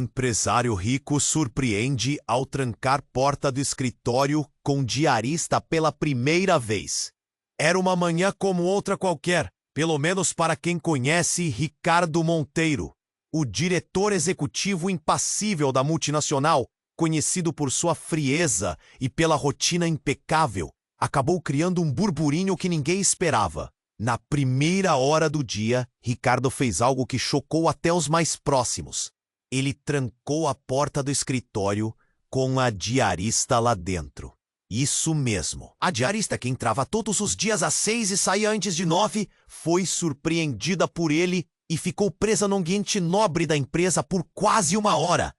Empresário rico surpreende ao trancar porta do escritório com diarista pela primeira vez. Era uma manhã como outra qualquer, pelo menos para quem conhece Ricardo Monteiro, o diretor executivo impassível da multinacional, conhecido por sua frieza e pela rotina impecável, acabou criando um burburinho que ninguém esperava. Na primeira hora do dia, Ricardo fez algo que chocou até os mais próximos. Ele trancou a porta do escritório com a diarista lá dentro. Isso mesmo. A diarista, que entrava todos os dias às 6 e saía antes de 9, foi surpreendida por ele e ficou presa no ambiente nobre da empresa por quase uma hora.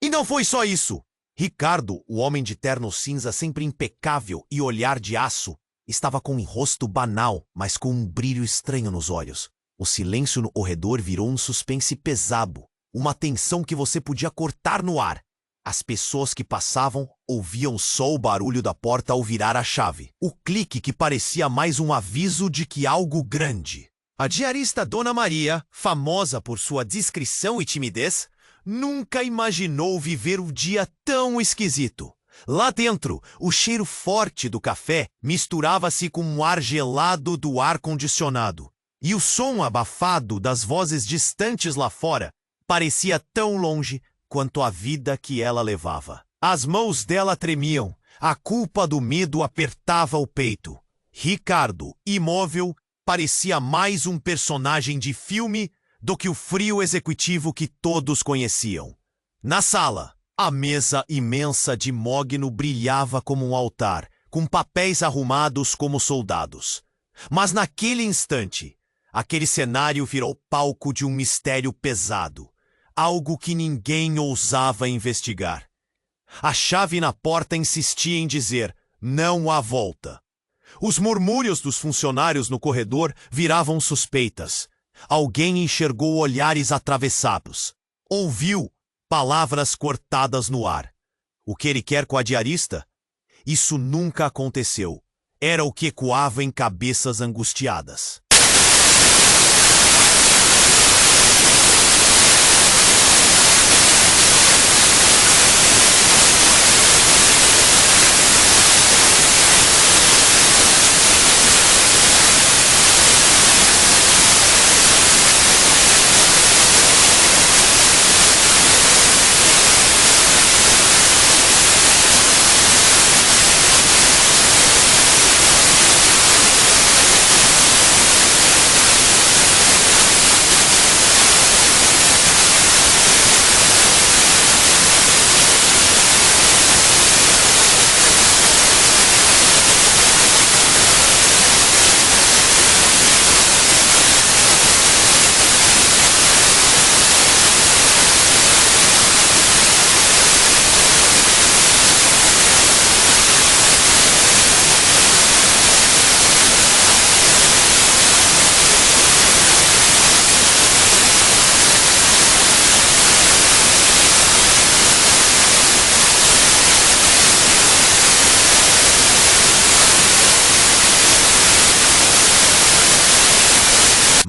E não foi só isso. Ricardo, o homem de terno cinza sempre impecável e olhar de aço, estava com um rosto banal, mas com um brilho estranho nos olhos. O silêncio no corredor virou um suspense pesado, uma tensão que você podia cortar no ar. As pessoas que passavam ouviam só o barulho da porta ao virar a chave. O clique que parecia mais um aviso de que algo grande. A diarista Dona Maria, famosa por sua discrição e timidez, nunca imaginou viver um dia tão esquisito. Lá dentro, o cheiro forte do café misturava-se com o ar gelado do ar-condicionado. E o som abafado das vozes distantes lá fora parecia tão longe quanto a vida que ela levava. As mãos dela tremiam, a culpa do medo apertava o peito. Ricardo, imóvel, parecia mais um personagem de filme do que o frio executivo que todos conheciam. Na sala, a mesa imensa de mogno brilhava como um altar, com papéis arrumados como soldados. Mas naquele instante, aquele cenário virou palco de um mistério pesado, algo que ninguém ousava investigar. A chave na porta insistia em dizer: não há volta. Os murmúrios dos funcionários no corredor viravam suspeitas. Alguém enxergou olhares atravessados. Ouviu palavras cortadas no ar. O que ele quer com a diarista? Isso nunca aconteceu. Era o que ecoava em cabeças angustiadas.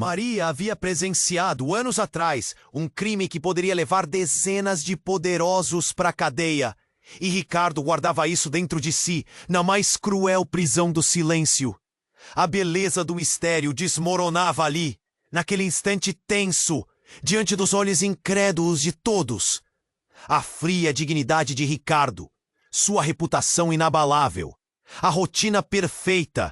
Maria havia presenciado anos atrás um crime que poderia levar dezenas de poderosos para a cadeia. E Ricardo guardava isso dentro de si, na mais cruel prisão do silêncio. A beleza do mistério desmoronava ali, naquele instante tenso, diante dos olhos incrédulos de todos. A fria dignidade de Ricardo, sua reputação inabalável, a rotina perfeita.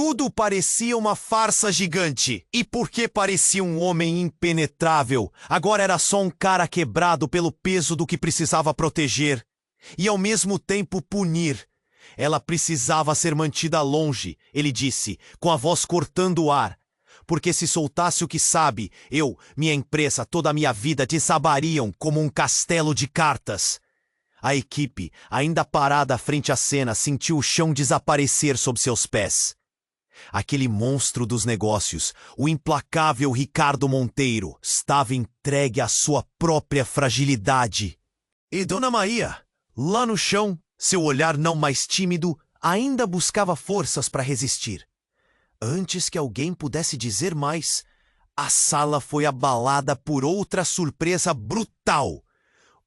Tudo parecia uma farsa gigante. E porque parecia um homem impenetrável, agora era só um cara quebrado pelo peso do que precisava proteger e ao mesmo tempo punir. Ela precisava ser mantida longe, ele disse, com a voz cortando o ar. Porque se soltasse o que sabe, eu, minha empresa, toda a minha vida desabariam como um castelo de cartas. A equipe, ainda parada frente à cena, sentiu o chão desaparecer sob seus pés. Aquele monstro dos negócios, o implacável Ricardo Monteiro, estava entregue à sua própria fragilidade. E Dona Maria, lá no chão, seu olhar não mais tímido, ainda buscava forças para resistir. Antes que alguém pudesse dizer mais, a sala foi abalada por outra surpresa brutal.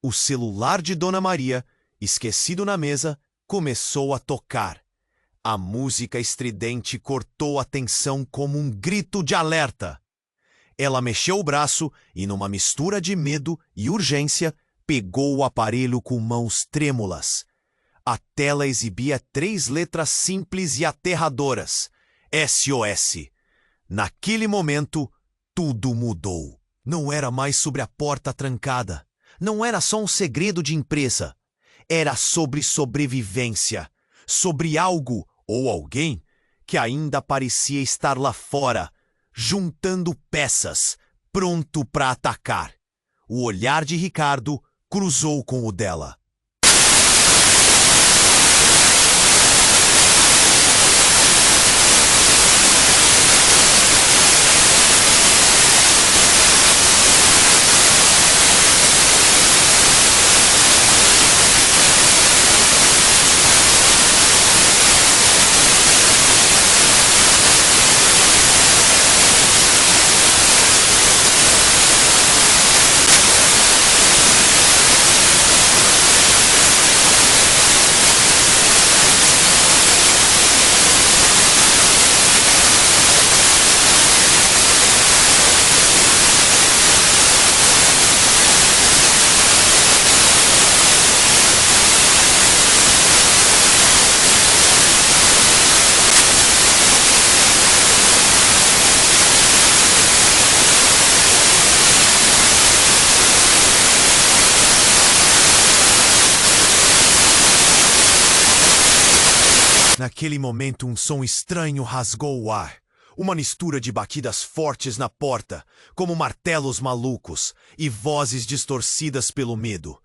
O celular de Dona Maria, esquecido na mesa, começou a tocar. A música estridente cortou a tensão como um grito de alerta. Ela mexeu o braço e, numa mistura de medo e urgência, pegou o aparelho com mãos trêmulas. A tela exibia 3 letras simples e aterradoras: SOS. Naquele momento, tudo mudou. Não era mais sobre a porta trancada. Não era só um segredo de empresa. Era sobre sobrevivência. Sobre algo ou alguém que ainda parecia estar lá fora, juntando peças, pronto para atacar. O olhar de Ricardo cruzou com o dela. Naquele momento, um som estranho rasgou o ar. Uma mistura de batidas fortes na porta, como martelos malucos, e vozes distorcidas pelo medo.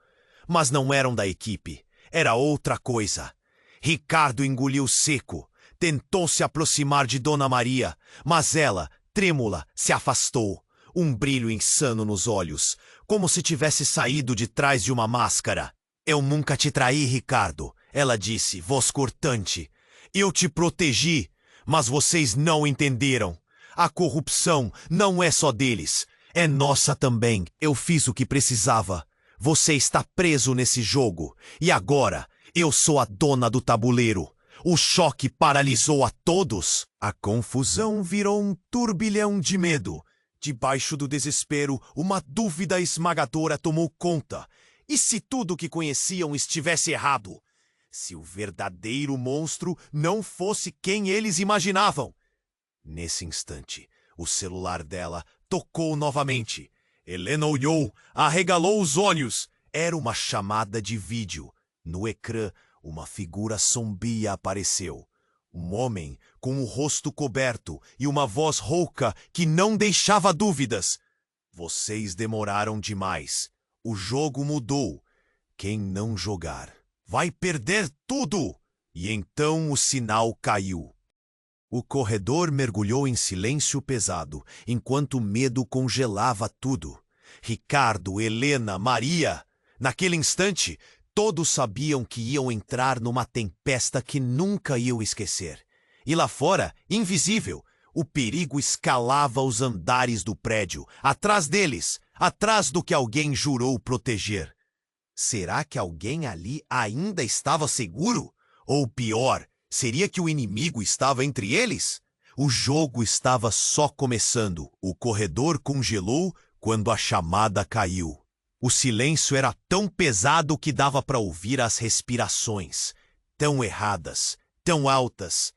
Mas não eram da equipe. Era outra coisa. Ricardo engoliu seco. Tentou se aproximar de Dona Maria, mas ela, trêmula, se afastou. Um brilho insano nos olhos, como se tivesse saído de trás de uma máscara. Eu nunca te traí, Ricardo, ela disse, voz cortante. Eu te protegi, mas vocês não entenderam. A corrupção não é só deles, é nossa também. Eu fiz o que precisava. Você está preso nesse jogo, e agora eu sou a dona do tabuleiro. O choque paralisou a todos. A confusão virou um turbilhão de medo. Debaixo do desespero, uma dúvida esmagadora tomou conta. E se tudo o que conheciam estivesse errado? Se o verdadeiro monstro não fosse quem eles imaginavam? Nesse instante, o celular dela tocou novamente. Helena olhou, arregalou os olhos. Era uma chamada de vídeo. No ecrã, uma figura sombria apareceu. Um homem com o rosto coberto e uma voz rouca que não deixava dúvidas. Vocês demoraram demais. O jogo mudou. Quem não jogar vai perder tudo! E então o sinal caiu. O corredor mergulhou em silêncio pesado, enquanto o medo congelava tudo. Ricardo, Helena, Maria. Naquele instante, todos sabiam que iam entrar numa tempesta que nunca iam esquecer. E lá fora, invisível, o perigo escalava os andares do prédio, atrás deles, atrás do que alguém jurou proteger. Será que alguém ali ainda estava seguro? Ou pior, seria que o inimigo estava entre eles? O jogo estava só começando. O corredor congelou quando a chamada caiu. O silêncio era tão pesado que dava para ouvir as respirações. Tão erradas, tão altas.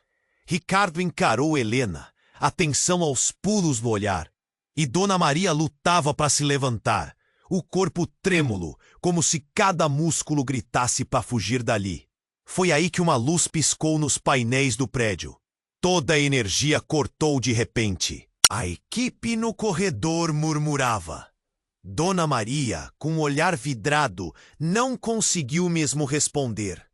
Ricardo encarou Helena, atenção aos pulos no olhar. E Dona Maria lutava para se levantar. O corpo trêmulo, como se cada músculo gritasse para fugir dali. Foi aí que uma luz piscou nos painéis do prédio. Toda a energia cortou de repente. A equipe no corredor murmurava. Dona Maria, com o olhar vidrado, não conseguiu mesmo responder.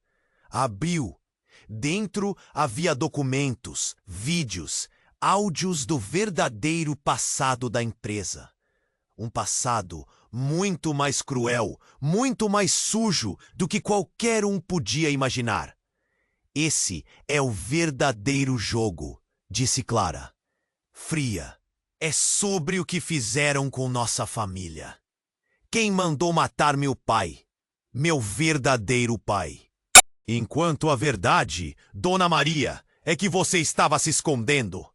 Abriu. Dentro havia documentos, vídeos, áudios do verdadeiro passado da empresa. Um passado muito mais cruel, muito mais sujo do que qualquer um podia imaginar. Esse é o verdadeiro jogo, disse Clara. Fria. É sobre o que fizeram com nossa família. quem mandou matar meu pai, meu verdadeiro pai. Enquanto a verdade, Dona Maria, é que você estava se escondendo.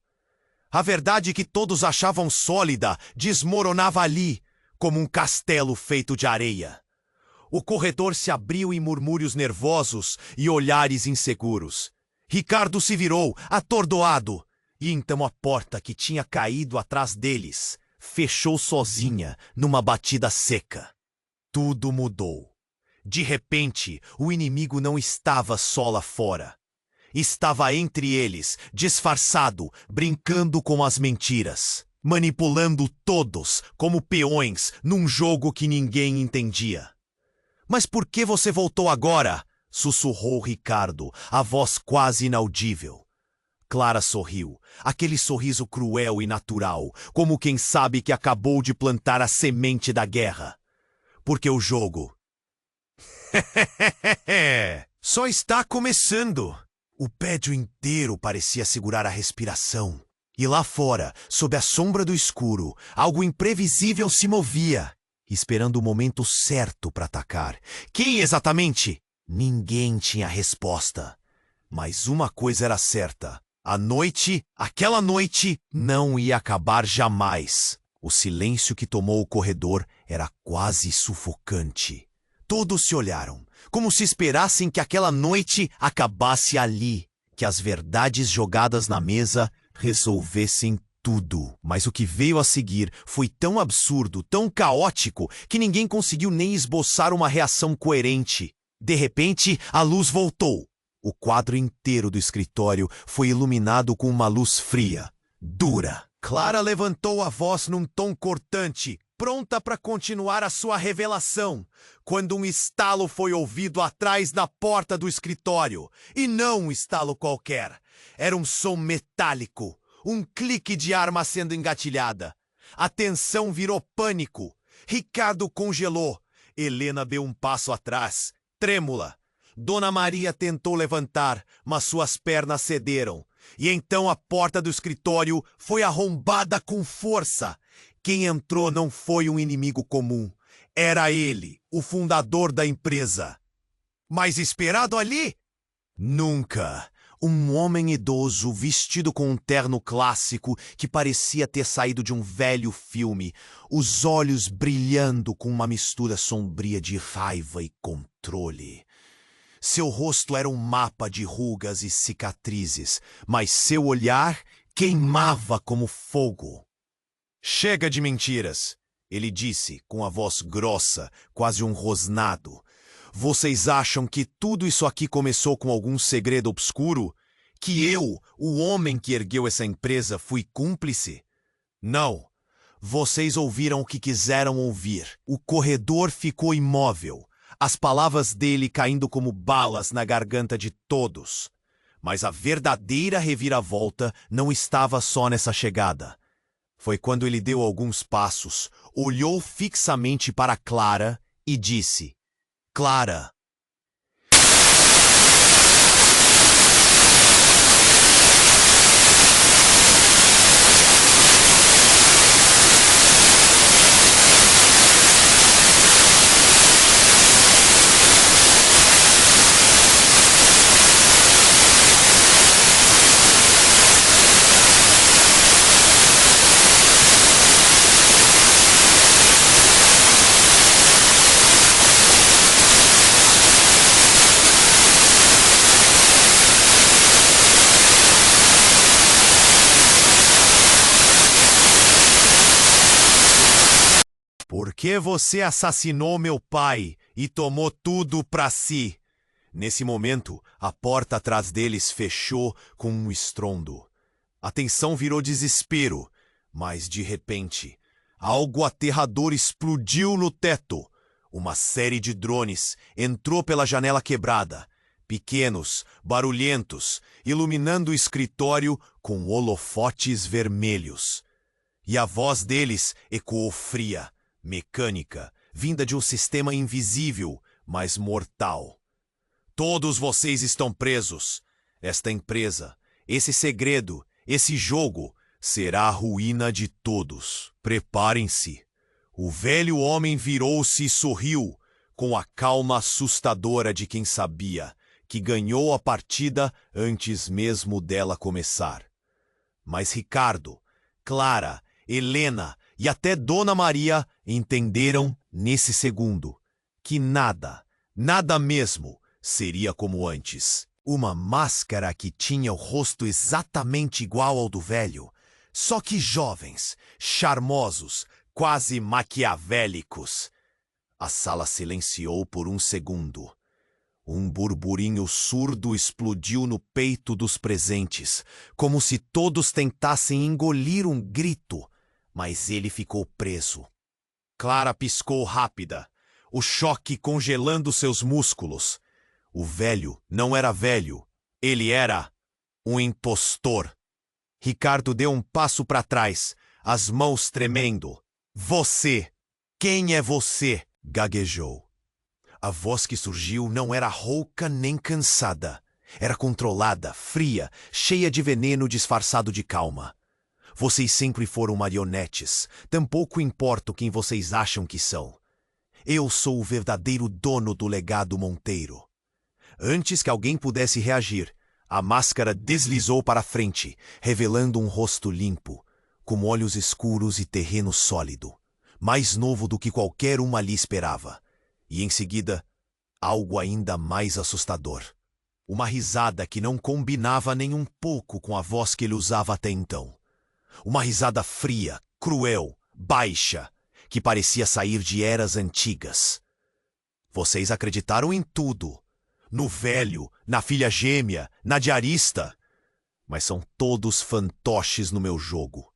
A verdade que todos achavam sólida desmoronava ali, como um castelo feito de areia. O corredor se abriu em murmúrios nervosos e olhares inseguros. Ricardo se virou, atordoado, e então a porta que tinha caído atrás deles fechou sozinha numa batida seca. Tudo mudou. De repente, o inimigo não estava só lá fora. Estava entre eles, disfarçado, brincando com as mentiras, manipulando todos como peões num jogo que ninguém entendia. Mas por que você voltou agora? Sussurrou Ricardo, a voz quase inaudível. Clara sorriu, aquele sorriso cruel e natural, como quem sabe que acabou de plantar a semente da guerra. Porque o jogo só está começando. O prédio inteiro parecia segurar a respiração. E lá fora, sob a sombra do escuro, algo imprevisível se movia, esperando o momento certo para atacar. Quem exatamente? Ninguém tinha resposta. Mas uma coisa era certa. A noite, aquela noite, não ia acabar jamais. O silêncio que tomou o corredor era quase sufocante. Todos se olharam, como se esperassem que aquela noite acabasse ali, que as verdades jogadas na mesa resolvessem tudo. Mas o que veio a seguir foi tão absurdo, tão caótico, que ninguém conseguiu nem esboçar uma reação coerente. De repente, a luz voltou. O quadro inteiro do escritório foi iluminado com uma luz fria, dura. Clara levantou a voz num tom cortante, pronta para continuar a sua revelação, quando um estalo foi ouvido atrás da porta do escritório. E não um estalo qualquer. Era um som metálico, um clique de arma sendo engatilhada. A tensão virou pânico. Ricardo congelou. Helena deu um passo atrás, trêmula. Dona Maria tentou levantar, mas suas pernas cederam. E então a porta do escritório foi arrombada com força. Quem entrou não foi um inimigo comum. Era ele, o fundador da empresa. Mas esperado ali? Nunca. Um homem idoso vestido com um terno clássico que parecia ter saído de um velho filme, os olhos brilhando com uma mistura sombria de raiva e controle. Seu rosto era um mapa de rugas e cicatrizes, mas seu olhar queimava como fogo. Chega de mentiras, ele disse com a voz grossa, quase um rosnado. Vocês acham que tudo isso aqui começou com algum segredo obscuro? Que eu, o homem que ergueu essa empresa, fui cúmplice? Não. Vocês ouviram o que quiseram ouvir. O corredor ficou imóvel, as palavras dele caindo como balas na garganta de todos. Mas a verdadeira reviravolta não estava só nessa chegada. Foi quando ele deu alguns passos, olhou fixamente para Clara e disse: Clara. Por que você assassinou meu pai e tomou tudo para si? Nesse momento, a porta atrás deles fechou com um estrondo. A tensão virou desespero, mas de repente, algo aterrador explodiu no teto. Uma série de drones entrou pela janela quebrada, pequenos, barulhentos, iluminando o escritório com holofotes vermelhos. E a voz deles ecoou fria, mecânica, vinda de um sistema invisível, mas mortal. Todos vocês estão presos. Esta empresa, esse segredo, esse jogo, será a ruína de todos. Preparem-se. O velho homem virou-se e sorriu, com a calma assustadora de quem sabia que ganhou a partida antes mesmo dela começar. Mas Ricardo, Clara, Helena e até Dona Maria entenderam nesse segundo que nada, nada mesmo, seria como antes. Uma máscara que tinha o rosto exatamente igual ao do velho, só que jovens, charmosos, quase maquiavélicos. A sala silenciou por um segundo. Um burburinho surdo explodiu no peito dos presentes, como se todos tentassem engolir um grito, mas ele ficou preso. Clara piscou rápida, o choque congelando seus músculos. O velho não era velho, ele era um impostor. Ricardo deu um passo para trás, as mãos tremendo. Você! Quem é você? Gaguejou. A voz que surgiu não era rouca nem cansada. Era controlada, fria, cheia de veneno disfarçado de calma. Vocês sempre foram marionetes. Tampouco importa quem vocês acham que são. Eu sou o verdadeiro dono do legado Monteiro. Antes que alguém pudesse reagir, a máscara deslizou para frente, revelando um rosto limpo, com olhos escuros e terreno sólido, mais novo do que qualquer um ali esperava. E em seguida, algo ainda mais assustador. Uma risada que não combinava nem um pouco com a voz que ele usava até então. Uma risada fria, cruel, baixa, que parecia sair de eras antigas. Vocês acreditaram em tudo. No velho, na filha gêmea, na diarista. Mas são todos fantoches no meu jogo.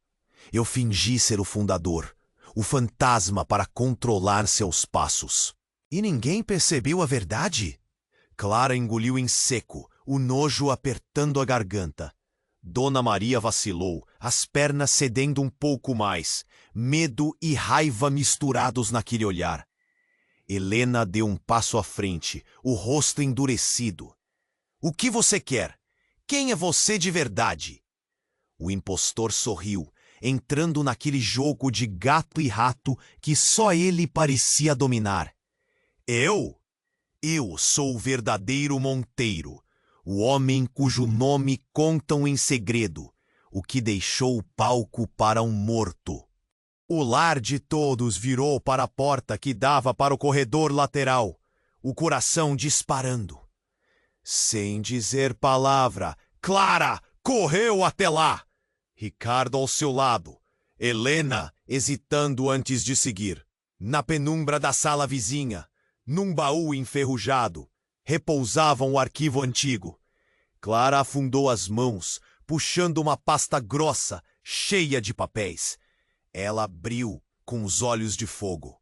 Eu fingi ser o fundador, o fantasma para controlar seus passos. E ninguém percebeu a verdade? Clara engoliu em seco, o nojo apertando a garganta. Dona Maria vacilou, as pernas cedendo um pouco mais, medo e raiva misturados naquele olhar. Helena deu um passo à frente, o rosto endurecido. O que você quer? Quem é você de verdade? O impostor sorriu, entrando naquele jogo de gato e rato que só ele parecia dominar. Eu? Eu sou o verdadeiro Monteiro, o homem cujo nome contam em segredo, o que deixou o palco para um morto. O lar de todos virou para a porta que dava para o corredor lateral, o coração disparando. Sem dizer palavra, Clara correu até lá. Ricardo ao seu lado, Helena hesitando antes de seguir. Na penumbra da sala vizinha, num baú enferrujado, repousava um arquivo antigo. Clara afundou as mãos, puxando uma pasta grossa, cheia de papéis. Ela abriu com os olhos de fogo.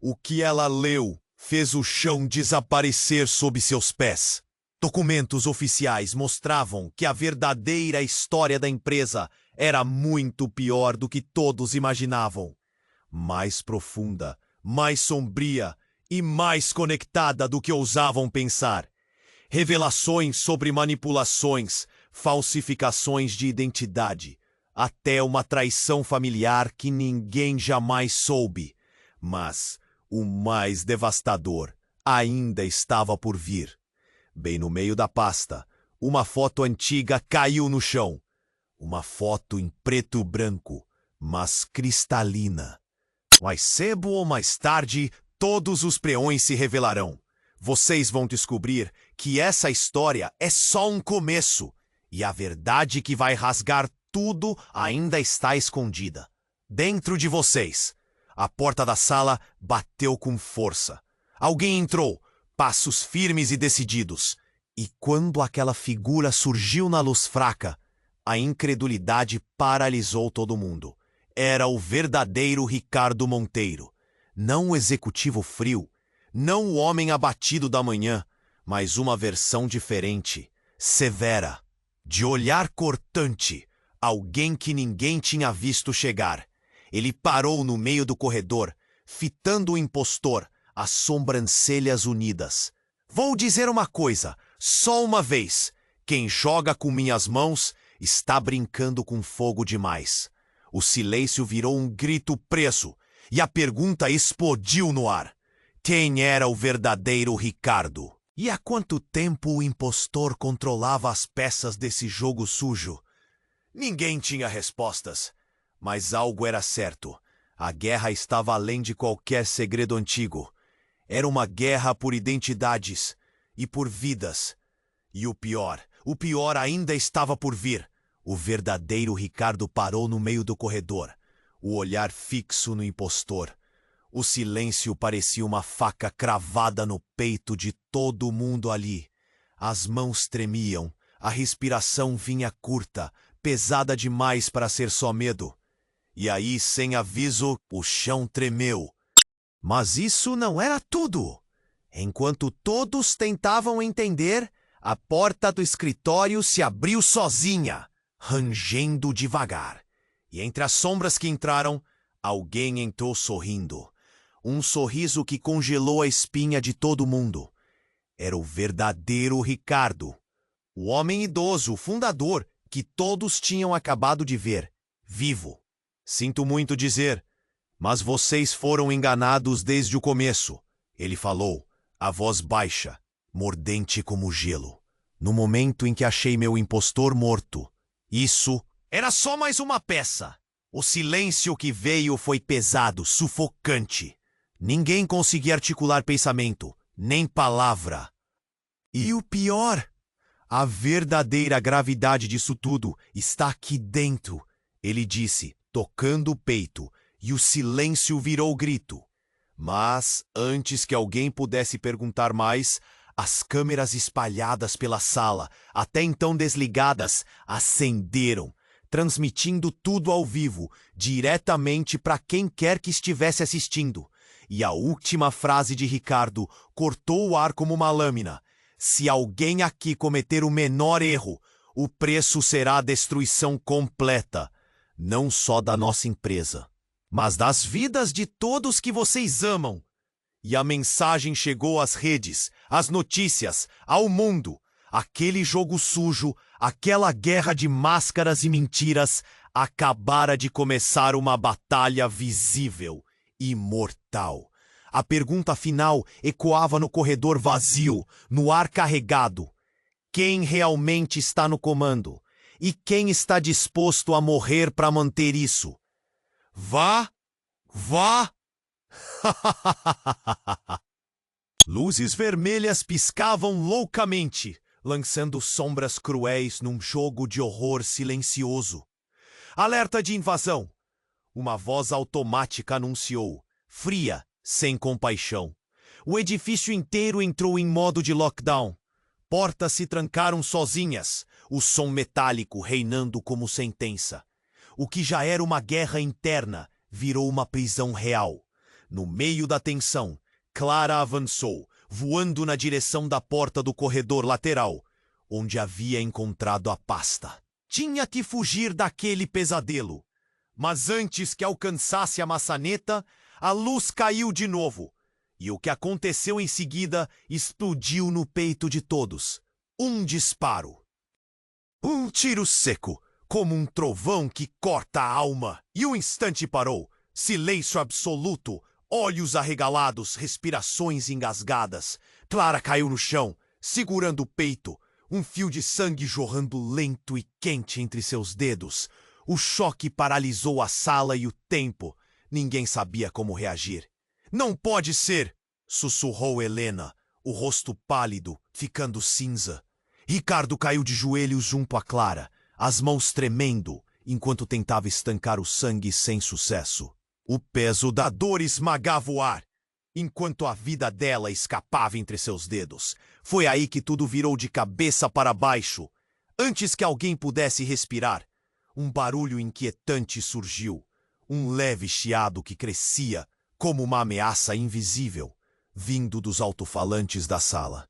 O que ela leu fez o chão desaparecer sob seus pés. Documentos oficiais mostravam que a verdadeira história da empresa era muito pior do que todos imaginavam. Mais profunda, mais sombria e mais conectada do que ousavam pensar. Revelações sobre manipulações, falsificações de identidade, até uma traição familiar que ninguém jamais soube. Mas o mais devastador ainda estava por vir. Bem no meio da pasta, uma foto antiga caiu no chão. Uma foto em preto e branco, mas cristalina. Mais cedo ou mais tarde, todos os peões se revelarão. Vocês vão descobrir que essa história é só um começo, e a verdade que vai rasgar tudo ainda está escondida. Dentro de vocês. A porta da sala bateu com força. Alguém entrou, passos firmes e decididos. E quando aquela figura surgiu na luz fraca, a incredulidade paralisou todo mundo. Era o verdadeiro Ricardo Monteiro. Não o executivo frio, não o homem abatido da manhã, mas uma versão diferente, severa, de olhar cortante, alguém que ninguém tinha visto chegar. Ele parou no meio do corredor, fitando o impostor, as sobrancelhas unidas. Vou dizer uma coisa, só uma vez. Quem joga com minhas mãos está brincando com fogo demais. O silêncio virou um grito preso, e a pergunta explodiu no ar. Quem era o verdadeiro Ricardo? E há quanto tempo o impostor controlava as peças desse jogo sujo? Ninguém tinha respostas, mas algo era certo. A guerra estava além de qualquer segredo antigo. Era uma guerra por identidades e por vidas. E o pior ainda estava por vir. O verdadeiro Ricardo parou no meio do corredor, o olhar fixo no impostor. O silêncio parecia uma faca cravada no peito de todo mundo ali. As mãos tremiam, a respiração vinha curta, pesada demais para ser só medo. E aí, sem aviso, o chão tremeu. Mas isso não era tudo. Enquanto todos tentavam entender, a porta do escritório se abriu sozinha, rangendo devagar. E entre as sombras que entraram, alguém entrou sorrindo. Um sorriso que congelou a espinha de todo mundo. Era o verdadeiro Ricardo. O homem idoso, o fundador, que todos tinham acabado de ver, vivo. Sinto muito dizer, mas vocês foram enganados desde o começo, ele falou, a voz baixa, mordente como gelo. No momento em que achei meu impostor morto, isso era só mais uma peça. O silêncio que veio foi pesado, sufocante. Ninguém conseguia articular pensamento, nem palavra. E o pior, a verdadeira gravidade disso tudo está aqui dentro, ele disse, tocando o peito, e o silêncio virou grito. Mas, antes que alguém pudesse perguntar mais, as câmeras espalhadas pela sala, até então desligadas, acenderam, transmitindo tudo ao vivo, diretamente para quem quer que estivesse assistindo. E a última frase de Ricardo cortou o ar como uma lâmina. Se alguém aqui cometer o menor erro, o preço será a destruição completa. Não só da nossa empresa, mas das vidas de todos que vocês amam. E a mensagem chegou às redes, às notícias, ao mundo. Aquele jogo sujo, aquela guerra de máscaras e mentiras, acabara de começar uma batalha visível, imortal. A pergunta final ecoava no corredor vazio, no ar carregado. Quem realmente está no comando? E quem está disposto a morrer para manter isso? Vá! Luzes vermelhas piscavam loucamente, lançando sombras cruéis num jogo de horror silencioso. Alerta de invasão! Uma voz automática anunciou, fria, sem compaixão. O edifício inteiro entrou em modo de lockdown. Portas se trancaram sozinhas, o som metálico reinando como sentença. O que já era uma guerra interna virou uma prisão real. No meio da tensão, Clara avançou, voando na direção da porta do corredor lateral, onde havia encontrado a pasta. Tinha que fugir daquele pesadelo. Mas antes que alcançasse a maçaneta, a luz caiu de novo. E o que aconteceu em seguida explodiu no peito de todos. Um disparo. Um tiro seco, como um trovão que corta a alma. E um instante parou. Silêncio absoluto. Olhos arregalados, respirações engasgadas. Clara caiu no chão, segurando o peito. Um fio de sangue jorrando lento e quente entre seus dedos. O choque paralisou a sala e o tempo. Ninguém sabia como reagir. Não pode ser! Sussurrou Helena, o rosto pálido, ficando cinza. Ricardo caiu de joelhos junto a Clara, as mãos tremendo, enquanto tentava estancar o sangue sem sucesso. O peso da dor esmagava o ar, enquanto a vida dela escapava entre seus dedos. Foi aí que tudo virou de cabeça para baixo. Antes que alguém pudesse respirar, um barulho inquietante surgiu. Um leve chiado que crescia, como uma ameaça invisível, vindo dos alto-falantes da sala.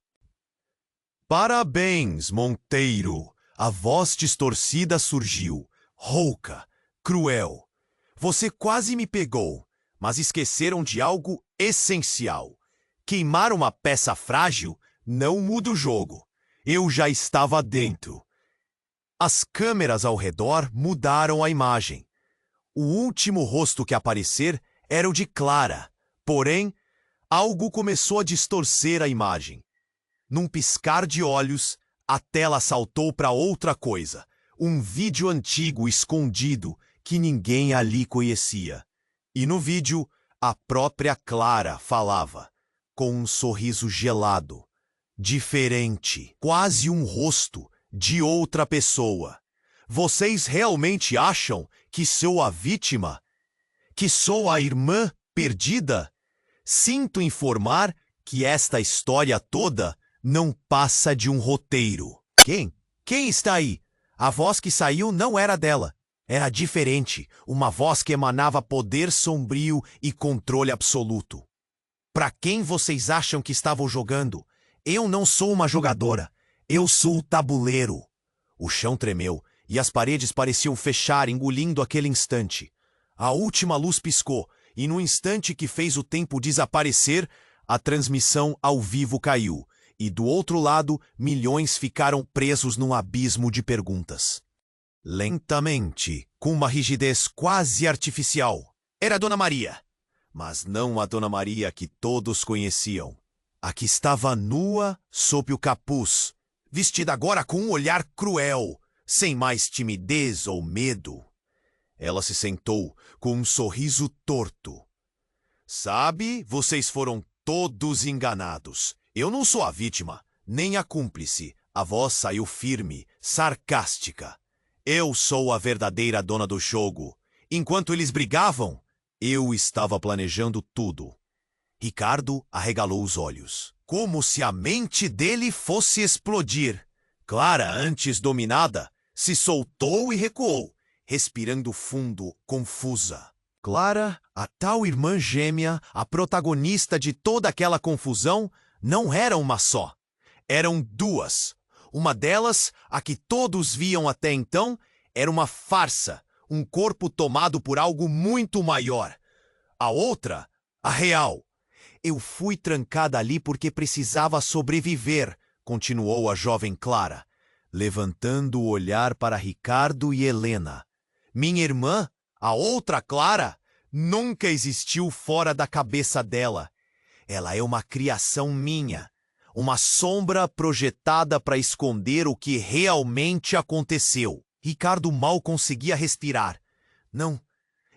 Parabéns, Monteiro! A voz distorcida surgiu, rouca, cruel. Você quase me pegou, mas esqueceram de algo essencial. Queimar uma peça frágil não muda o jogo. Eu já estava dentro. As câmeras ao redor mudaram a imagem. O último rosto que aparecer era o de Clara. Porém, algo começou a distorcer a imagem. Num piscar de olhos, a tela saltou para outra coisa. Um vídeo antigo escondido que ninguém ali conhecia. E no vídeo, a própria Clara falava, com um sorriso gelado, diferente, quase um rosto de outra pessoa. Vocês realmente acham que sou a vítima? Que sou a irmã perdida? Sinto informar que esta história toda não passa de um roteiro. Quem está aí? A voz que saiu não era dela. Era diferente, uma voz que emanava poder sombrio e controle absoluto. Para quem vocês acham que estavam jogando? Eu não sou uma jogadora. Eu sou o tabuleiro. O chão tremeu e as paredes pareciam fechar, engolindo aquele instante. A última luz piscou e no instante que fez o tempo desaparecer, a transmissão ao vivo caiu. E do outro lado, milhões ficaram presos num abismo de perguntas. Lentamente, com uma rigidez quase artificial, era a Dona Maria. Mas não a Dona Maria que todos conheciam. A que estava nua sob o capuz, vestida agora com um olhar cruel, sem mais timidez ou medo. Ela se sentou com um sorriso torto. Sabe, vocês foram todos enganados. Eu não sou a vítima, nem a cúmplice. A voz saiu firme, sarcástica. Eu sou a verdadeira dona do jogo. Enquanto eles brigavam, eu estava planejando tudo. Ricardo arregalou os olhos, como se a mente dele fosse explodir. Clara, antes dominada, se soltou e recuou, respirando fundo, confusa. Clara, a tal irmã gêmea, a protagonista de toda aquela confusão, não era uma só. Eram duas. Uma delas, a que todos viam até então, era uma farsa, um corpo tomado por algo muito maior. A outra, a real. Eu fui trancada ali porque precisava sobreviver, continuou a jovem Clara, levantando o olhar para Ricardo e Helena. Minha irmã, a outra Clara, nunca existiu fora da cabeça dela. Ela é uma criação minha, uma sombra projetada para esconder o que realmente aconteceu. Ricardo mal conseguia respirar. Não,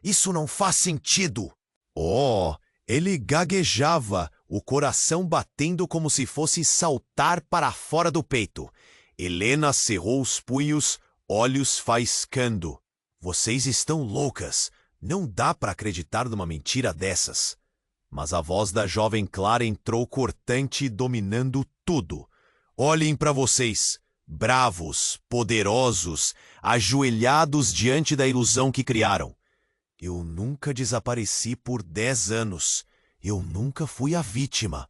isso não faz sentido. Oh, ele gaguejava, o coração batendo como se fosse saltar para fora do peito. Helena cerrou os punhos, olhos faiscando. Vocês estão loucas. Não dá para acreditar numa mentira dessas. Mas a voz da jovem Clara entrou cortante, dominando tudo. Olhem para vocês, bravos, poderosos, ajoelhados diante da ilusão que criaram. Eu nunca desapareci por 10 anos. Eu nunca fui a vítima.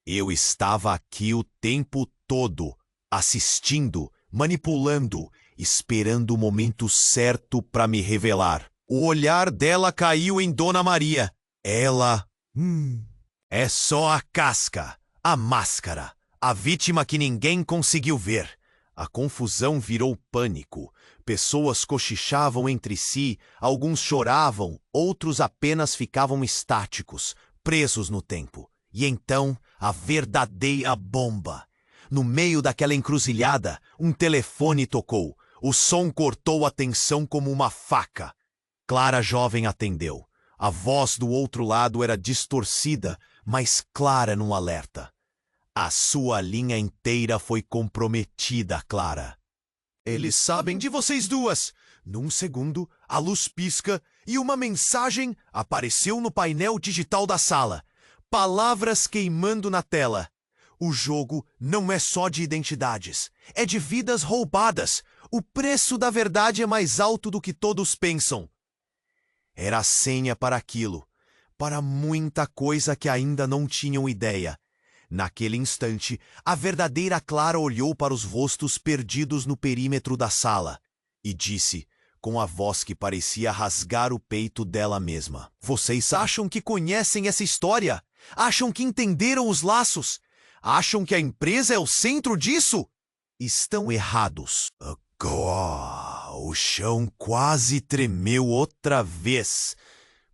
Eu estava aqui o tempo todo, assistindo, manipulando, esperando o momento certo para me revelar. O olhar dela caiu em Dona Maria. Ela... é só a casca, a máscara, a vítima que ninguém conseguiu ver. A confusão virou pânico. Pessoas cochichavam entre si, alguns choravam, outros apenas ficavam estáticos, presos no tempo. E então, a verdadeira bomba. No meio daquela encruzilhada, um telefone tocou. O som cortou a tensão como uma faca. Clara jovem atendeu. A voz do outro lado era distorcida, mas clara no alerta. A sua linha inteira foi comprometida, Clara. Eles sabem de vocês duas. Num segundo, a luz pisca e uma mensagem apareceu no painel digital da sala. Palavras queimando na tela. O jogo não é só de identidades, é de vidas roubadas. O preço da verdade é mais alto do que todos pensam. Era a senha para aquilo, para muita coisa que ainda não tinham ideia. Naquele instante, a verdadeira Clara olhou para os rostos perdidos no perímetro da sala e disse, com a voz que parecia rasgar o peito dela mesma: Vocês acham que conhecem essa história? Acham que entenderam os laços? Acham que a empresa é o centro disso? Estão errados. O chão quase tremeu outra vez,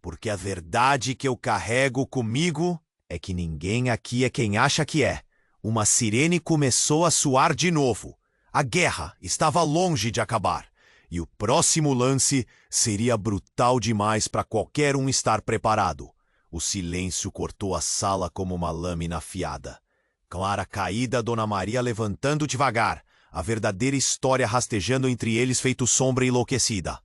porque a verdade que eu carrego comigo é que ninguém aqui é quem acha que é. Uma sirene começou a soar de novo. A guerra estava longe de acabar. E o próximo lance seria brutal demais para qualquer um estar preparado. O silêncio cortou a sala como uma lâmina afiada. Clara caída, Dona Maria levantando devagar, a verdadeira história rastejando entre eles feito sombra enlouquecida.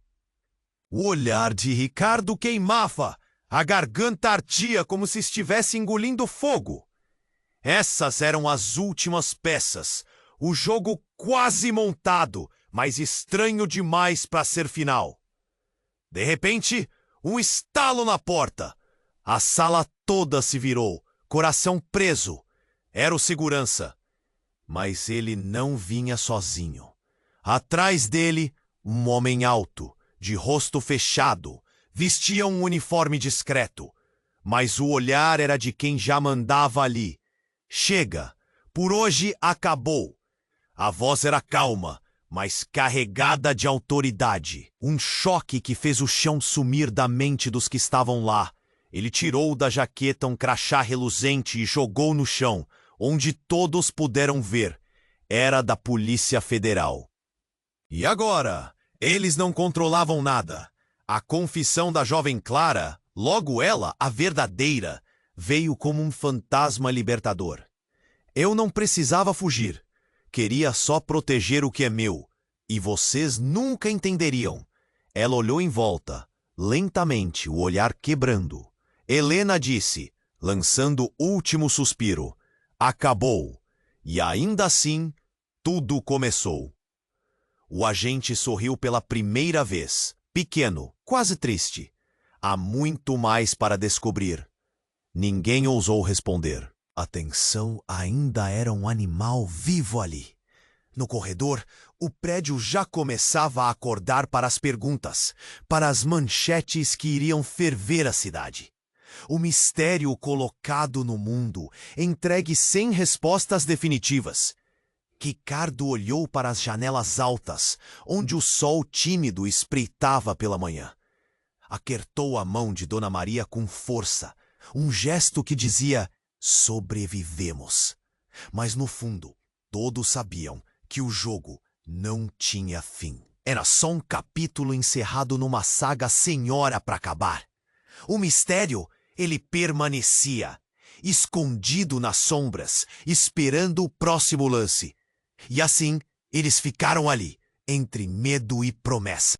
O olhar de Ricardo queimava, a garganta ardia como se estivesse engolindo fogo. Essas eram as últimas peças, o jogo quase montado, mas estranho demais para ser final. De repente, um estalo na porta. A sala toda se virou, coração preso. Era o segurança. Mas ele não vinha sozinho. Atrás dele, um homem alto, de rosto fechado, vestia um uniforme discreto. Mas o olhar era de quem já mandava ali. Chega, por hoje acabou. A voz era calma, mas carregada de autoridade. Um choque que fez o chão sumir da mente dos que estavam lá. Ele tirou da jaqueta um crachá reluzente e jogou no chão, onde todos puderam ver. Era da Polícia Federal. E agora? Eles não controlavam nada. A confissão da jovem Clara, logo ela, a verdadeira, veio como um fantasma libertador. Eu não precisava fugir. Queria só proteger o que é meu. E vocês nunca entenderiam. Ela olhou em volta, lentamente, o olhar quebrando. Helena disse, lançando o último suspiro. Acabou. E ainda assim, tudo começou. O agente sorriu pela primeira vez. Pequeno, quase triste. Há muito mais para descobrir. Ninguém ousou responder. A tensão ainda era um animal vivo ali. No corredor, o prédio já começava a acordar para as perguntas, para as manchetes que iriam ferver a cidade. O mistério colocado no mundo, entregue sem respostas definitivas. Ricardo olhou para as janelas altas, onde o sol tímido espreitava pela manhã. Apertou a mão de Dona Maria com força, um gesto que dizia: sobrevivemos. Mas no fundo, todos sabiam que o jogo não tinha fim. Era só um capítulo encerrado numa saga sem hora para acabar. O mistério, ele permanecia, escondido nas sombras, esperando o próximo lance. E assim, eles ficaram ali, entre medo e promessa.